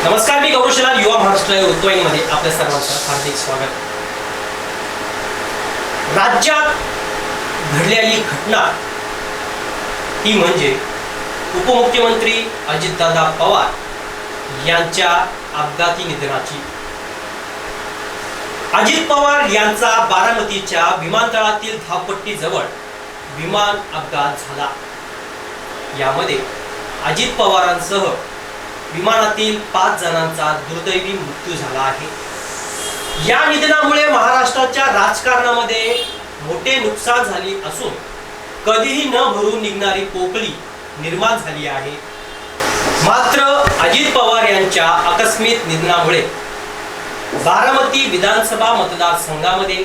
नमस्कार, मी गौरव युवा महाराष्ट्र मध्ये आपल्या सर्वांचं हार्दिक स्वागत। राज्यात घडलेली घटना ही म्हणजे उपमुख्यमंत्री अजितदादा पवार यांच्या अपघाती निधनाची। अजित पवार यांचा बारामतीच्या विमानतळातील धावपट्टीजवळ विमान अपघात झाला। यामध्ये अजित पवारांसह विमानातील 5 जणांचा दुर्दैवी मृत्यू झाला आहे। या निधनामुळे महाराष्ट्राच्या राजकारणामध्ये मोठे नुकसान झाले असून कधीही न भरून निघणारी पोकळी निर्माण झाली आहे। मात्र अजित पवार यांच्या आकस्मिक निधनामुळे बारामती विधानसभा मतदारसंघामध्ये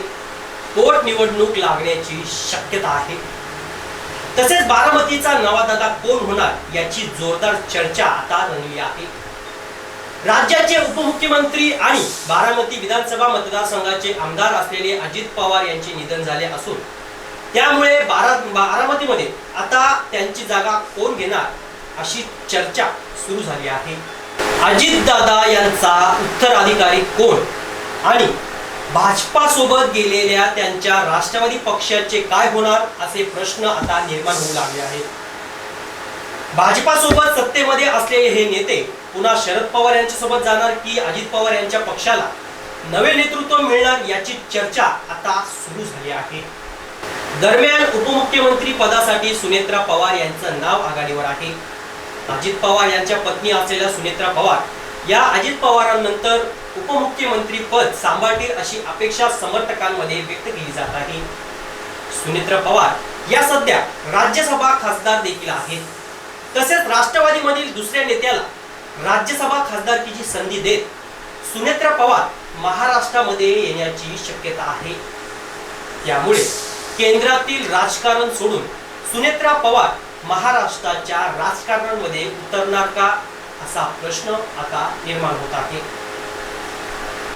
पोटनिवडणूक लागण्याची शक्यता आहे। तसेच बारामतीचा नवा दादा कोण होणार याची जोरदार चर्चा आता रंगली आहे। राज्याचे उपमुख्यमंत्री आणि बारामती विधानसभा मतदारसंघाचे आमदार असलेले अजित पवार यांचे निधन झाले असून त्यामुळे बारामतीमध्ये आता त्यांची जागा कोण घेणार अशी चर्चा सुरू झाली आहे। अजित दादा यांचा उत्तराधिकारी कोण आणि भाजपा सोबत गेलेल्या त्यांच्या राष्ट्रवादी पक्षाचे काय होणार असे प्रश्न आता निर्माण होऊ लागले आहेत। भाजपा सोबत सत्तेमध्ये असलेले हे नेते पुन्हा शरद पवार यांच्या सोबत जाणार की अजित पवार यांच्या पक्षाला नवे नेतृत्व मिळणार याची चर्चा आता सुरू झाली आहे। दरम्यान उपमुख्यमंत्री पदासाठी सुनेत्रा पवार यांचं नाव आघाडीवर आहे। अजित पवार यांच्या पत्नी असलेल्या सुनेत्रा पवार या अजित पवारांनंतर उपमुख्यमंत्री पद सांभाळतील अशी अपेक्षा समर्थकांमध्ये व्यक्त केली जात आहे। सुनेत्रा पवार या सध्या राज्यसभा खासदार देखील आहेत। तसेच राष्ट्रवादीमधील दुसऱ्या नेत्याला राज्यसभा खासदारकीची संधी देत सुनेत्रा पवार महाराष्ट्रामध्ये येण्याची शक्यता आहे। त्यामुळे केंद्रातील राजकारण सोडून सुनेत्रा पवार महाराष्ट्राच्या राजकारणामध्ये उतरणार का असा प्रश्न आता निर्माण होत आहे।